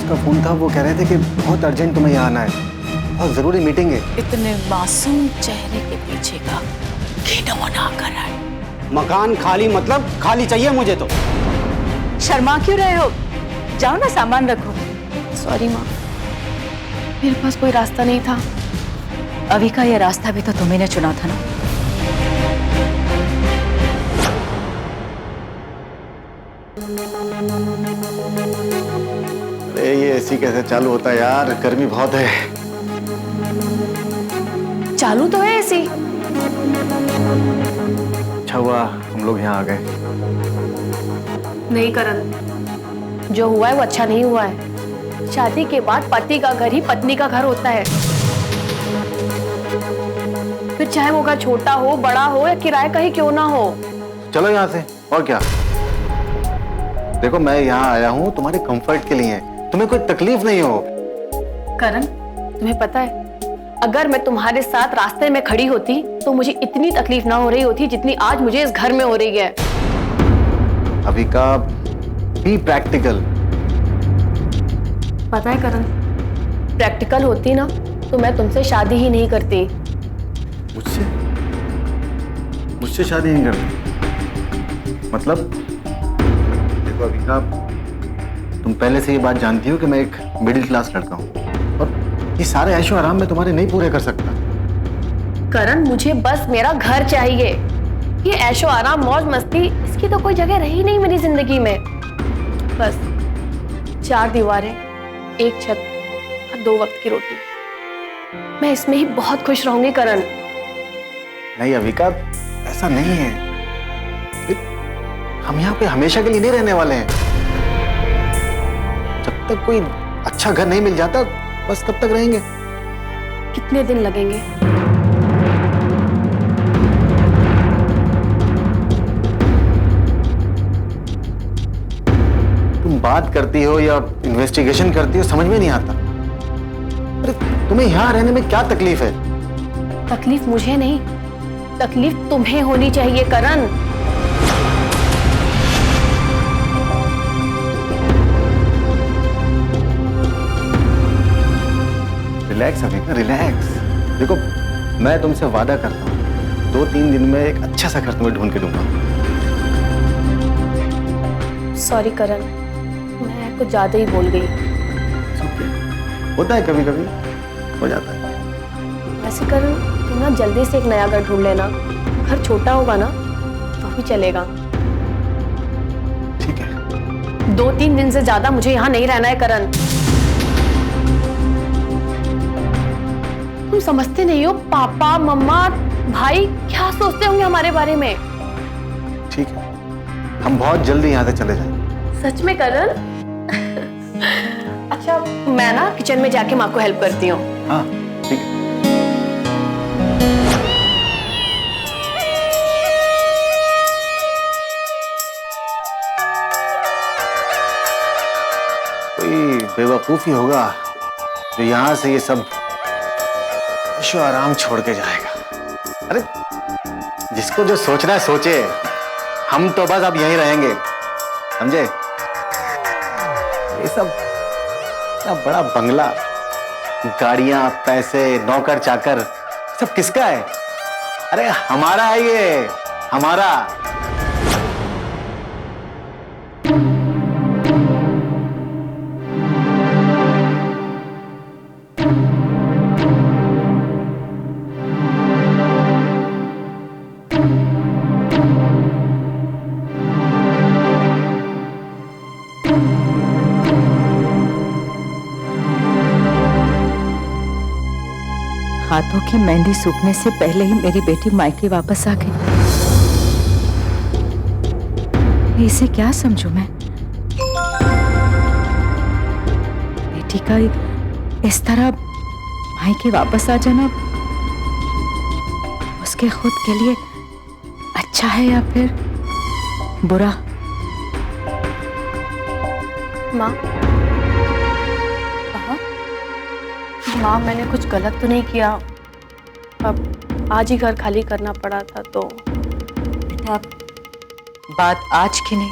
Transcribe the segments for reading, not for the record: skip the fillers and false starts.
का फोन था, वो कह रहे थे कि बहुत अर्जेंट तुम्हें यहाँ आना है, बहुत जरूरी मीटिंग है। इतने मासूम चेहरे के पीछे का घिनौना करा है। मकान खाली मतलब खाली चाहिए मुझे तो। शर्मा क्यों रहे हो? जाओ ना, सामान रखो। सॉरी माँ, मेरे पास कोई रास्ता नहीं था। अभी का ये रास्ता भी तो तुम्ही ने चुना था ना। अरे ये एसी कैसे चालू होता है यार, गर्मी बहुत है। चालू तो है एसी। अच्छा हुआ हम लोग यहाँ आ गए। नहीं करण, जो हुआ है वो अच्छा नहीं हुआ है। शादी के बाद पति का घर ही पत्नी का घर होता है, फिर चाहे वो घर छोटा हो, बड़ा हो या किराए का ही क्यों ना हो। चलो यहाँ से, और क्या। देखो मैं यहाँ आया हूँ तुम्हारे कंफर्ट के लिए, तुम्हें कोई तकलीफ नहीं हो। करण, तुम्हें पता है, अगर मैं तुम्हारे साथ रास्ते में खड़ी होती तो मुझे इतनी तकलीफ ना हो रही होती जितनी आज मुझे इस घर में हो रही है। अभी का बी प्रैक्टिकल। पता है करण, प्रैक्टिकल होती ना तो मैं तुमसे शादी ही नहीं करती। मुझसे मुझसे शादी नहीं करती मतलब? देखो अभी का, तुम पहले से ये बात जानती हो कि मैं एक मिडिल क्लास लड़का हूँ, और ये सारे ऐशो आराम में तुम्हारे नहीं पूरे कर सकता। करण, मुझे बस मेरा घर चाहिए। ये ऐशो आराम, मौज मस्ती, इसकी तो कोई जगह रही नहीं मेरी जिंदगी में। बस 4 दीवारें, एक छत और 2 वक्त की रोटी, मैं इसमें ही बहुत खुश रहूंगी करण। नहीं अविका, ऐसा नहीं है। हम यहाँ पे हमेशा के लिए नहीं रहने वाले हैं। जब तक कोई अच्छा घर नहीं मिल जाता बस तब तक रहेंगे। कितने दिन लगेंगे? तुम बात करती हो या इन्वेस्टिगेशन करती हो समझ में नहीं आता। अरे तुम्हें यहाँ रहने में क्या तकलीफ है? तकलीफ मुझे नहीं, तकलीफ तुम्हें होनी चाहिए करण। Relax Avika, relax. देखो मैं तुमसे वादा करता हूँ 2-3 दिन में एक अच्छा सा घर तुम्हें ढूंढ के दूंगा। सॉरी करण, मैं कुछ ज्यादा ही बोल गई। होता है, कभी कभी हो जाता है। ऐसे करण, तुम ना जल्दी से एक नया घर ढूंढ लेना। घर छोटा होगा ना तो भी चलेगा। ठीक है। 2-3 दिन से ज्यादा मुझे यहाँ नहीं रहना है करण। तुम समझते नहीं हो, पापा मम्मा भाई क्या सोचते होंगे हमारे बारे में। ठीक है, हम बहुत जल्दी यहाँ से चले जाएंगे। सच में करण? अच्छा, मैं ना किचन में जाके माँ को हेल्प करती हूँ। हाँ ठीक है। कोई बेवकूफी होगा जो यहाँ से ये सब ऐशो आराम छोड़ के जाएगा। अरे जिसको जो सोचना है सोचे, हम तो बस अब यहीं रहेंगे, समझे? ये सब इतना बड़ा बंगला, गाड़ियां, पैसे, नौकर चाकर, सब किसका है? अरे हमारा है ये, हमारा। हाथों की मेहंदी सूखने से पहले ही मेरी बेटी मायके वापस आ गई। इसे क्या समझूं मैं? बेटी का इस तरह मायके वापस आ जाना उसके खुद के लिए अच्छा है या फिर बुरा? माँ, माँ मैंने कुछ गलत तो नहीं किया। अब आज ही घर खाली करना पड़ा था तो। बेटा बात आज की नहीं,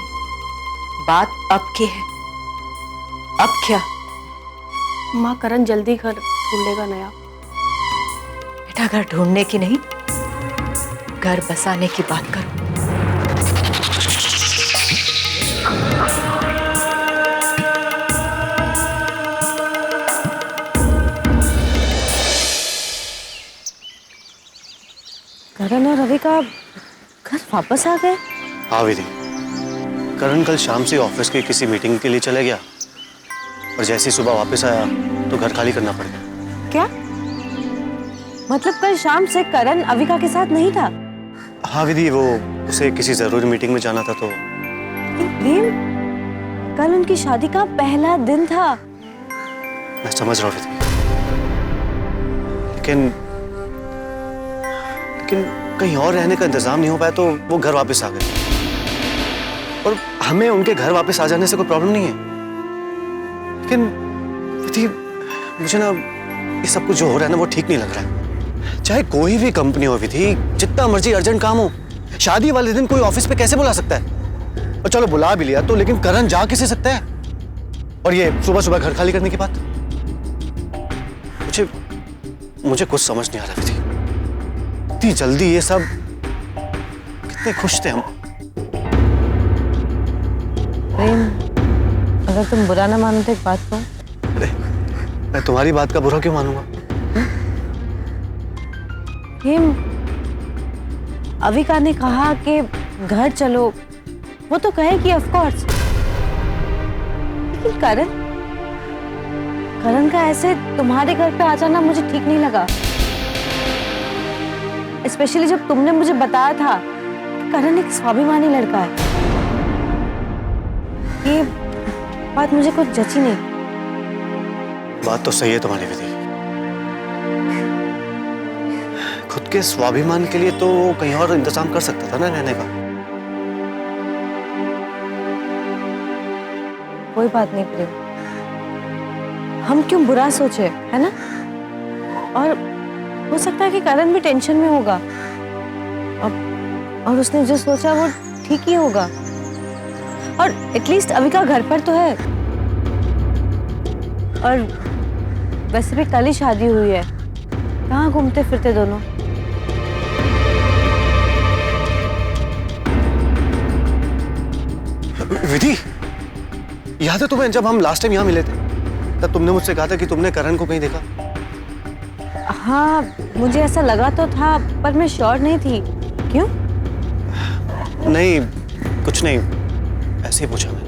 बात अब की है। अब क्या? माँ करण जल्दी घर ढूंढ लेगा नया। बेटा घर ढूंढने की नहीं, घर बसाने की बात करो। करण और रवि का घर वापस आ गए। हाँ विधि, करण कल शाम से ऑफिस की किसी मीटिंग के लिए चला गया और जैसे ही सुबह वापस आया तो घर खाली करना पड़ गया। क्या मतलब कल शाम से करण अविका के साथ नहीं था? हाँ विधि, वो उसे किसी जरूरी मीटिंग में जाना था तो। प्रेम, कल उनकी शादी का पहला दिन था। मैं समझ रहा हूँ विधि, लेकिन कहीं और रहने का इंतजाम नहीं हो पाया तो वो घर वापस आ गए और हमें उनके घर वापस आ जाने से कोई प्रॉब्लम नहीं है। लेकिन विधि, मुझे ना ये सब कुछ जो हो रहा है ना वो ठीक नहीं लग रहा है। चाहे कोई भी कंपनी हो विधि, जितना मर्जी अर्जेंट काम हो, शादी वाले दिन कोई ऑफिस पे कैसे बुला सकता है? और चलो बुला भी लिया तो लेकिन करण जा कैसे सकता है? और ये सुबह सुबह घर खाली करने की बात, मुझे कुछ समझ नहीं आ रहा विधि। इतनी जल्दी ये सब, कितने खुश थे हम। प्रेम, अगर तुम बुरा ना मानो तो एक बात कहूं। अरे मैं तुम्हारी बात का बुरा क्यों मानूंगा? प्रेम, अविका ने कहा कि घर चलो, वो तो कहेगी ऑफ कोर्स, लेकिन करण का ऐसे तुम्हारे घर पे आ जाना मुझे ठीक नहीं लगा। स्पेशली जब तुमने मुझे बताया था कि करण एक स्वाभिमानी लड़का है। ये बात मुझे कुछ जची नहीं। बात तो सही है तुम्हारी विधि, खुद के स्वाभिमान के लिए तो कहीं और इंतजाम कर सकता था ना रहने का। कोई बात नहीं प्रेम, हम क्यों बुरा सोचे, है ना? और हो सकता है कि करण भी टेंशन में होगा और उसने जो सोचा वो ठीक ही होगा। और एटलीस्ट अविका घर पर तो है, और वैसे भी कल ही शादी हुई है, कहाँ घूमते फिरते दोनों। विधि, याद है तुम्हें जब हम लास्ट टाइम यहाँ मिले थे तब तुमने मुझसे कहा था कि तुमने करण को कहीं देखा? हाँ, मुझे ऐसा लगा तो था पर मैं श्योर नहीं थी। क्यों? नहीं कुछ नहीं, ऐसे ही पूछा मैंने।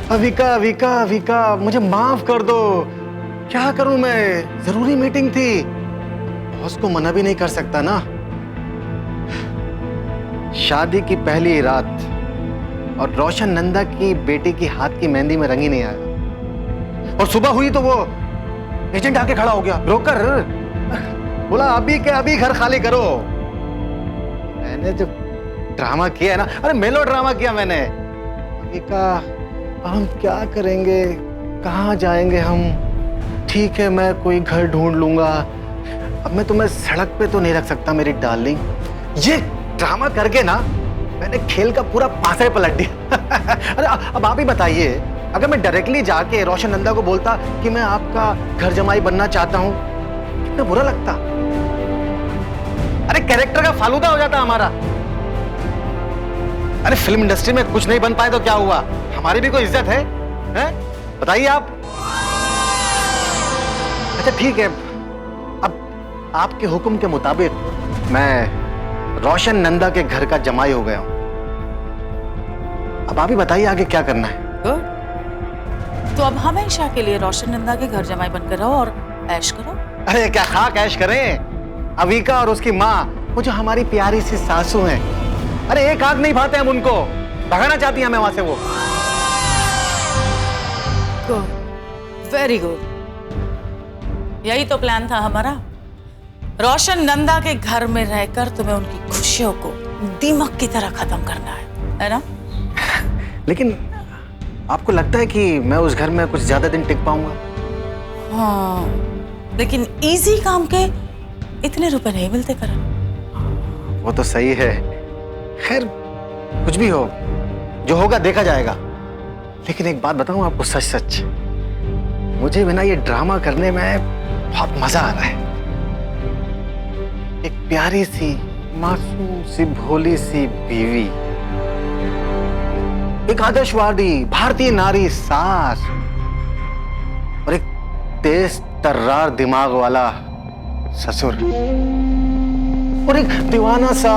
अविका अविका अविका, मुझे माफ कर दो। क्या करूं मैं, जरूरी मीटिंग थी, बॉस को मना भी नहीं कर सकता ना। शादी की पहली रात और रोशन नंदा की बेटी की हाथ की मेहंदी में रंग ही नहीं आया, और सुबह हुई तो वो एजेंट आके खड़ा हो गया, ब्रोकर बोला अभी के अभी घर खाली करो। मैंने जो ड्रामा किया है ना, अरे मेलो ड्रामा किया मैंने। अविका, हम क्या करेंगे, कहाँ जाएंगे हम? ठीक है मैं कोई घर ढूंढ लूंगा, अब मैं तुम्हें सड़क पे तो नहीं रख सकता मेरी डार्लिंग। ये ड्रामा करके ना मैंने खेल का पूरा पासा ही पलट दिया। अरे अब आप ही बताइए, अगर मैं डायरेक्टली जाके रोशन नंदा को बोलता कि मैं आपका घर जमाई बनना चाहता हूं, कितना बुरा लगता। अरे कैरेक्टर का फालूदा हो जाता हमारा। अरे फिल्म इंडस्ट्री में कुछ नहीं बन पाए तो क्या हुआ, हमारी भी कोई इज्जत है? बताइए आप। अच्छा ठीक है, अब आपके हुक्म के मुताबिक मैं रोशन नंदा के घर का जमाई हो गया हूं। अब आप ही बताइए आगे क्या करना है। तो अब हमेशा के लिए रोशन नंदा के घर जमाई बनकर रहो और ऐश करो। अरे क्या खाक ऐश करें, अविका और उसकी माँ, वो जो हमारी प्यारी सी सासू हैं, अरे एक आग नहीं भाते हम उनको, भगाना चाहती हैं हमें वहां से वो। गुड, वेरी गुड, यही तो प्लान था हमारा। रोशन नंदा के घर में रहकर तुम्हें उनकी खुशियों को दीमक की तरह खत्म करना है ना? लेकिन आपको लगता है कि मैं उस घर में कुछ ज्यादा दिन टिक पाऊंगा? हाँ, लेकिन इजी काम के इतने रुपए नहीं मिलते करण। वो तो सही है, खैर कुछ भी हो, जो होगा देखा जाएगा। लेकिन एक बात बताऊं आपको सच सच, मुझे भी ना ये ड्रामा करने में बहुत मजा आ रहा है। एक प्यारी सी मासूम सी भोली सी बीवी, एक आदर्शवादी भारतीय नारी सास, और एक तेज तर्रार दिमाग वाला ससुर, और एक दीवाना सा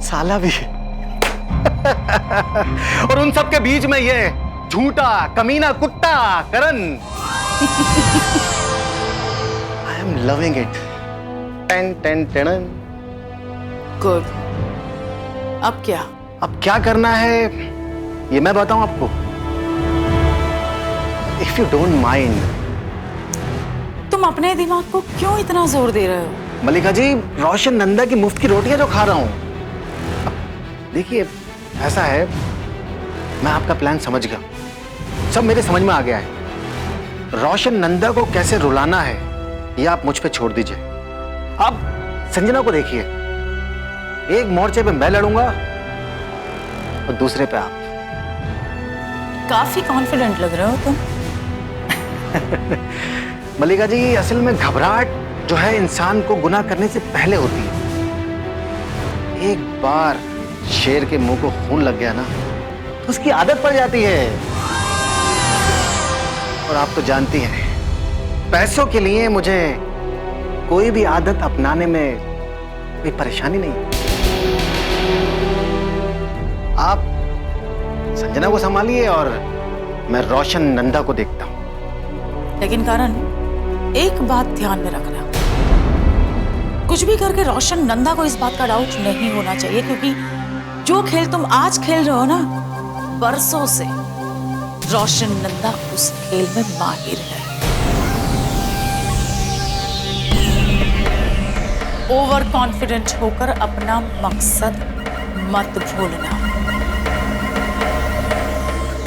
साला भी। और उन सब के बीच में ये झूठा कमीना कुत्ता Karan. I am loving it. Ten ten ten. Good. अब क्या? अब क्या करना है ये मैं बताऊं आपको, इफ यू डोंट माइंड। तुम अपने दिमाग को क्यों इतना जोर दे रहे हो? मल्लिका जी, रोशन नंदा की मुफ्त की रोटियां जो खा रहा हूं। देखिए ऐसा है, मैं आपका प्लान समझ गया, सब मेरे समझ में आ गया है। रोशन नंदा को कैसे रुलाना है ये आप मुझ पे छोड़ दीजिए। आप संजना को देखिए, एक मोर्चे पे मैं लड़ूंगा और दूसरे पे आप। काफी कॉन्फिडेंट लग रहे हो तुम। मल्लिका जी, असल में घबराहट जो है इंसान को गुनाह करने से पहले होती है। एक बार शेर के मुंह को खून लग गया ना तो उसकी आदत पड़ जाती है। और आप तो जानती हैं, पैसों के लिए मुझे कोई भी आदत अपनाने में कोई परेशानी नहीं। आप संजना को संभालिए और मैं रोशन नंदा को देखता हूं। लेकिन करण, एक बात ध्यान में रखना, कुछ भी करके रोशन नंदा को इस बात का डाउट नहीं होना चाहिए, क्योंकि जो खेल तुम आज खेल रहे हो ना, बरसों से रोशन नंदा उस खेल में माहिर है। ओवर कॉन्फिडेंट होकर अपना मकसद मत भूलना,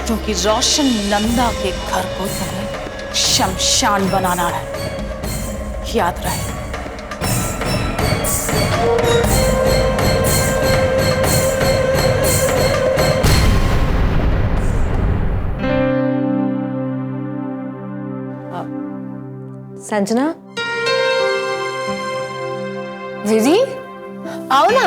क्योंकि रोशन नंदा के घर को तुम्हें शमशान बनाना है, याद रहे। संजना, दीदी आओ ना।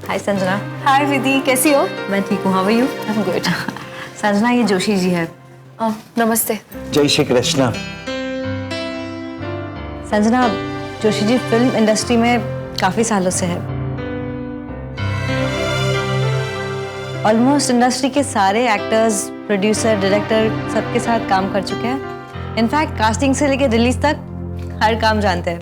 हाय संजना। हाय विधि, कैसी हो? मैं ठीक हूँ, how are you? I am good. Sanjana, ये जोशी जी है। नमस्ते। जय श्री कृष्ण। संजना, जोशी जी फिल्म इंडस्ट्री में काफी सालों से है। ऑलमोस्ट इंडस्ट्री के सारे एक्टर्स, प्रोड्यूसर, डायरेक्टर सबके साथ काम कर चुके हैं। इनफैक्ट कास्टिंग से लेकर रिलीज तक हर काम जानते हैं।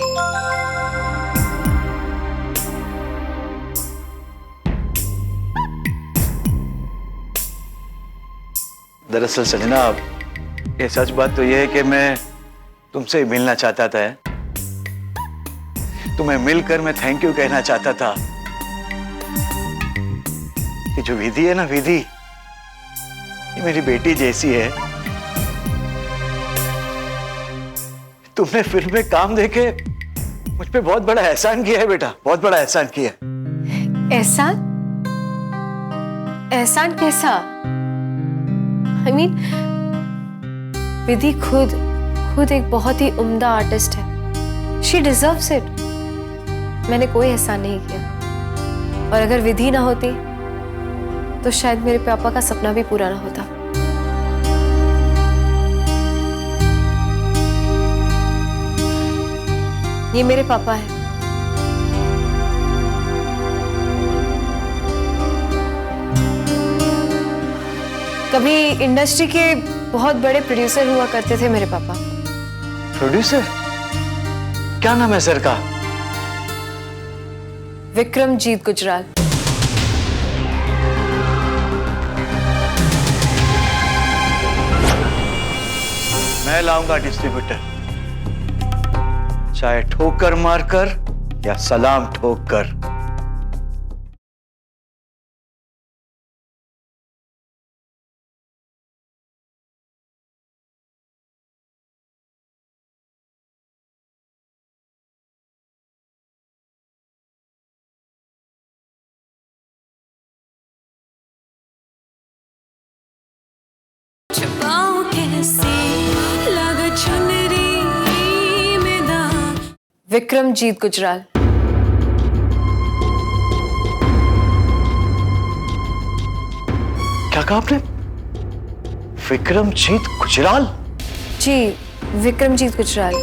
दरअसल संजना, ये सच बात तो ये है कि मैं तुमसे मिलना चाहता था। तुम्हें मिलकर मैं थैंक यू कहना चाहता था कि जो विधि है ना, विधि, ये मेरी बेटी जैसी है। तुमने फिल्म में काम देके मुझ पे बहुत बड़ा एहसान किया है बेटा, बहुत बड़ा एहसान किया है। एहसान? एहसान कैसा? I mean, विधि खुद एक बहुत ही उम्दा आर्टिस्ट है। She deserves it. मैंने कोई एहसान नहीं किया, और अगर विधि ना होती तो शायद मेरे पापा का सपना भी पूरा ना होता। ये मेरे पापा हैं। कभी इंडस्ट्री के बहुत बड़े प्रोड्यूसर हुआ करते थे मेरे पापा। प्रोड्यूसर? क्या नाम है सर का? विक्रमजीत गुजराल। मैं लाऊंगा डिस्ट्रीब्यूटर, चाहे ठोकर मारकर या सलाम ठोक कर। छुपाऊं कैसे लगा चुनरी में दाग। विक्रमजीत गुजराल। क्या कहा आपने? विक्रमजीत गुजराल? जी, विक्रमजीत गुजराल।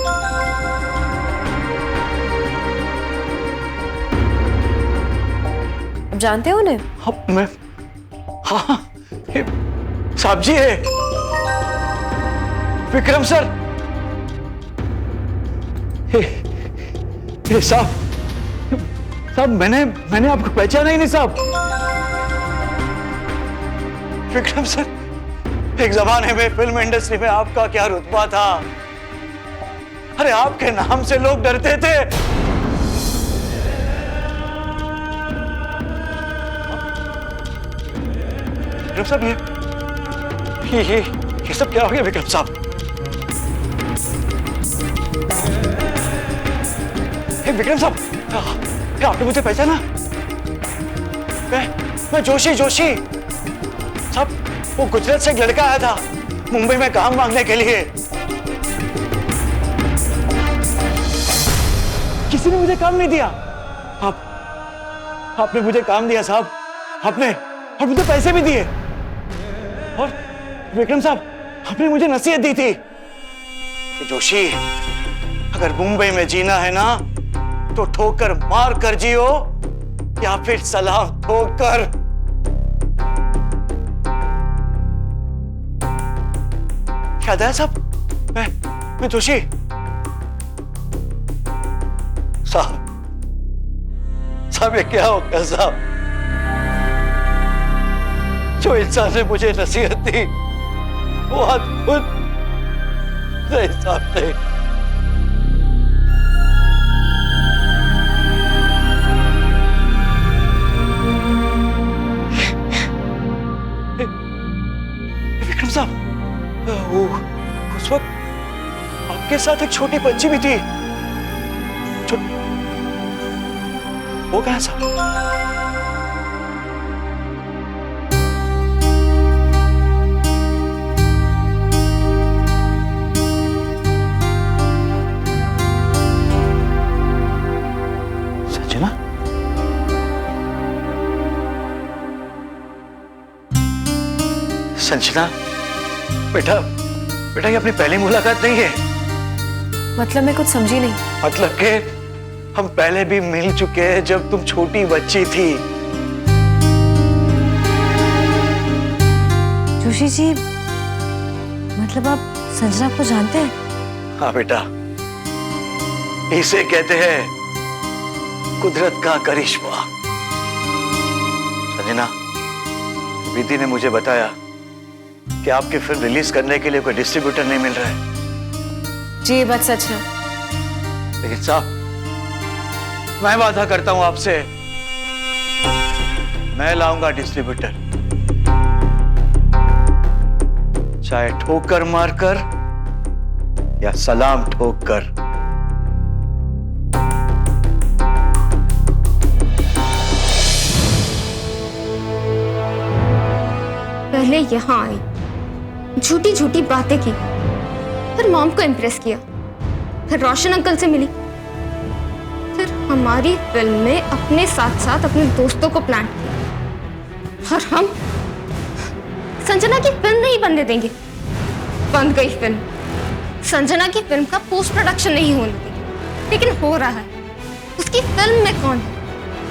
आप जानते हो उन्हें? हाँ, ये साहब जी है, विक्रम सर। ये साहब मैंने आपको पहचाना ही नहीं साहब। विक्रम सर, एक जमाने में फिल्म इंडस्ट्री में आपका क्या रुतबा था। अरे आपके नाम से लोग डरते थे। विक्रम साहब, ये सब क्या हो गया विक्रम साहब? विक्रम साहब, क्या आपने मुझे पहचाना? मैं जोशी साहब, वो गुजरात से एक लड़का आया था मुंबई में काम मांगने के लिए। किसी ने मुझे काम नहीं दिया। आपने मुझे काम दिया साहब, आपने, और मुझे पैसे भी दिए। और विक्रम साहब, आपने मुझे नसीहत दी थी कि जोशी, अगर मुंबई में जीना है ना तो ठोकर मार कर जियो या फिर सलाम ठोकर। याद है साहब? मैं जोशी साहब, ये क्या हो गया साहब? जो इंसान ने मुझे नसीहत दी वो अद्भुत नहीं साहब, नहीं। विक्रम साहब, वो उस वक्त आपके साथ एक छोटी बच्ची भी थी। वो कहाँ साहब? संजना? संजना, बेटा ये अपनी पहली मुलाकात नहीं है। मतलब मैं कुछ समझी नहीं। मतलब के हम पहले भी मिल चुके हैं जब तुम छोटी बच्ची थी। जोशी जी, मतलब आप संजना को जानते हैं? हाँ बेटा, इसे कहते हैं कुदरत का करिश्मा। संजना, विधि ने मुझे बताया कि आपकी फिल्म रिलीज करने के लिए कोई डिस्ट्रीब्यूटर नहीं मिल रहा है। जी, ये बात सच है। लेकिन साहब, मैं वादा करता हूं आपसे, मैं लाऊंगा डिस्ट्रीब्यूटर, चाहे ठोकर मारकर या सलाम ठोककर। पहले यहाँ आई, झूठी झूठी बातें की, फिर मॉम को इम्प्रेस किया, फिर रोशन अंकल से मिली, फिर हमारी फिल्म में अपने साथ साथ अपने दोस्तों को प्लांट किया। और हम संजना की फिल्म नहीं बनने देंगे। बन गई फिल्म। संजना की फिल्म का पोस्ट प्रोडक्शन नहीं होने देंगे, लेकिन हो रहा है। उसकी फिल्म में कौन है?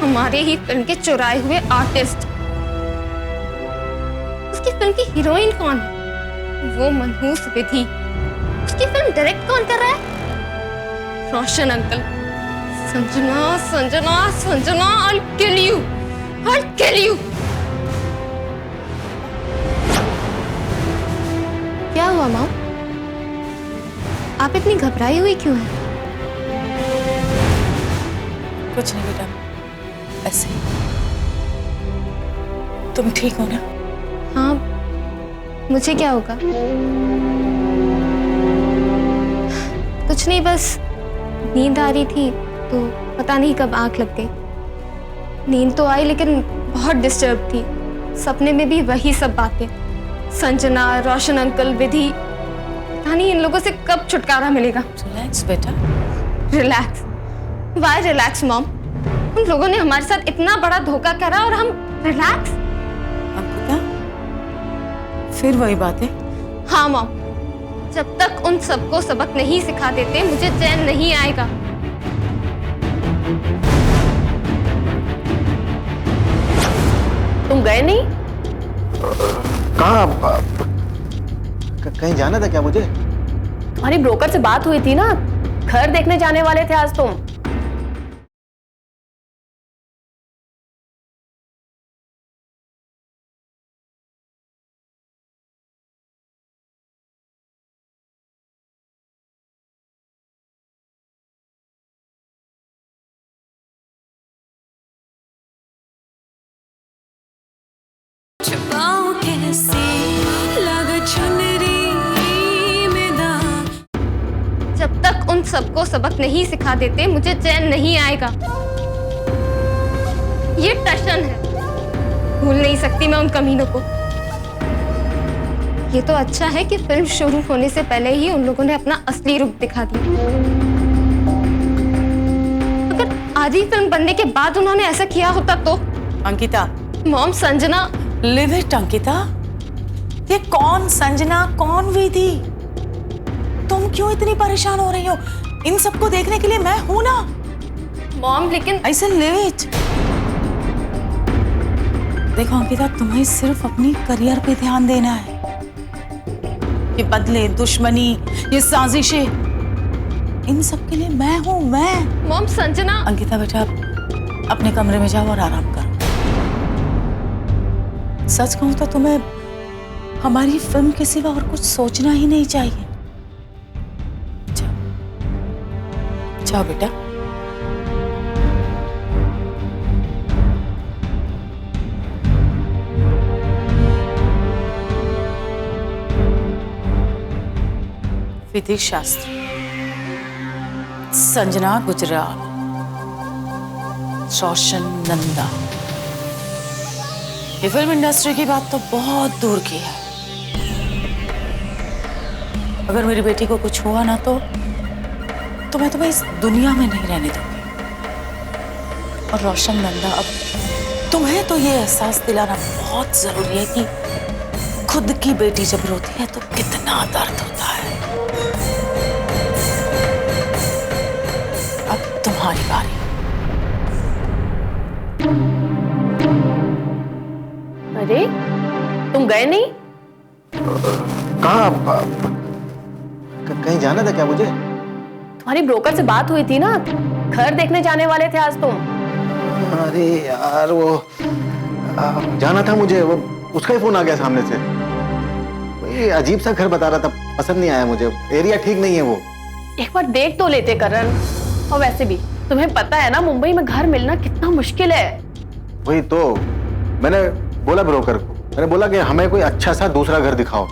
हमारे ही फिल्म के चुराए हुए आर्टिस्ट। उसकी फिल्म की हीरोइन कौन है? वो मनहूस विधि। उसकी फिल्म डायरेक्ट कौन कर रहा है? Roshan uncle. Sanjana, Sanjana, Sanjana, I'll kill you. I'll kill you. क्या हुआ माँ? आप इतनी घबराई हुई क्यों हैं? कुछ नहीं बेटा, ऐसे ही। तुम ठीक हो ना? हाँ, मुझे क्या होगा? कुछ नहीं, बस नींद आ रही थी तो पता नहीं कब आंख लग गई। नींद तो आई लेकिन बहुत डिस्टर्ब थी। सपने में भी वही सब बातें, संजना, रोशन अंकल, विधि, पता नहीं इन लोगों से कब छुटकारा मिलेगा। रिलैक्स बेटा। रिलैक्स? Why relax mom? उन लोगों ने हमारे साथ इतना बड़ा धोखा करा और हम रिलैक्स? अंकिता, फिर वही बात है। हाँ मॉम, जब तक उन सबको सबक नहीं सिखा देते मुझे चैन नहीं आएगा। तुम गए नहीं? कहाँ? कहीं जाना था क्या मुझे? तुम्हारी ब्रोकर से बात हुई थी ना, घर देखने जाने वाले थे आज तुम। छुपाऊं कैसे लगा चुनरी में दाग। जब तक उन सबको सबक नहीं सिखा देते मुझे चैन नहीं आएगा। ये टशन है, भूल नहीं सकती मैं उन कमीनों को। ये तो अच्छा है कि फिल्म शुरू होने से पहले ही उन लोगों ने अपना असली रूप दिखा दिया। अगर आधी फिल्म बनने के बाद उन्होंने ऐसा किया होता तो? Ankita, mom, Sanjana. Live it Ankita. ये कौन संजना, कौन विधि? तुम क्यों इतनी परेशान हो रही हो? इन सबको देखने के लिए मैं हूं ना। मॉम लेकिन I said live it। देखो अंकिता, तुम्हें सिर्फ अपनी करियर पे ध्यान देना है। ये बदले, दुश्मनी, ये साजिशें, इन सब के लिए मैं हूं, मैं। मॉम, संजना। अंकिता बेटा, अपने कमरे में जाओ और आराम करो। सच कहूं तो तुम्हें हमारी फिल्म के सिवा और कुछ सोचना ही नहीं चाहिए। जाओ बेटा। विधि शास्त्री, संजना गुजराल, रोशन नंदा। ये फिल्म इंडस्ट्री की बात तो बहुत दूर की है। अगर मेरी बेटी को कुछ हुआ ना तो मैं तुम्हें इस दुनिया में नहीं रहने दूंगी। और रोशन नंदा, अब तुम्हें तो ये एहसास दिलाना बहुत जरूरी है कि खुद की बेटी जब रोती है तो कितना दर्द होता है। अब तुम्हारी बारी। अरे तुम गए नहीं? कहाँ? कहीं जाना था क्या मुझे? तुम्हारी ब्रोकर से बात हुई थी ना, घर देखने जाने वाले थे आज तुम। अरे यार, वो जाना था मुझे, वो उसका ही फोन आ गया सामने से। ये अजीब सा घर बता रहा था, पसंद नहीं आया मुझे। एरिया ठीक नहीं है वो। एक बार देख तो लेते करण। और वैसे भी तुम्हें पता है ना, मुंबई में घर मिलना कितना मुश्किल है। वही तो मैंने बोला ब्रोकर को, मैंने बोला कि हमें कोई अच्छा सा दूसरा घर दिखाओ।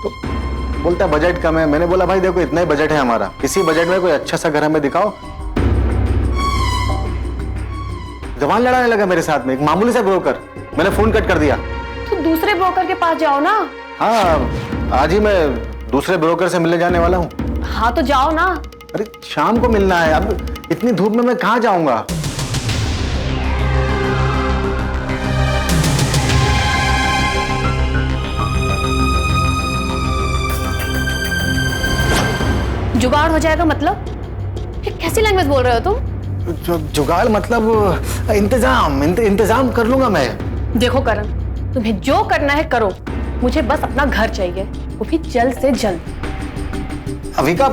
तो बोलता है बजट कम है। मैंने बोला भाई देखो, इतना ही बजट है हमारा, इसी बजट में कोई अच्छा सा घर हमें दिखाओ। जवान लड़ाने लगा मेरे साथ में, एक मामूली सा ब्रोकर। मैंने फोन कट कर दिया। तो दूसरे ब्रोकर के पास जाओ ना। हाँ, आज ही मैं दूसरे ब्रोकर से मिलने जाने वाला हूँ। हाँ तो जाओ ना। अरे शाम को मिलना है, अब इतनी धूप में मैं कहाँ जाऊंगा? जुगाड़ हो जाएगा मतलब? ये कैसी लैंग्वेज बोल रहे हो तुम? जुगाड़ मतलब इंतजाम कर लूंगा मैं। देखो करण, तुम्हें जो करना है करो, मुझे बस अपना घर चाहिए, वो भी जल्द से जल्द। अभी कब?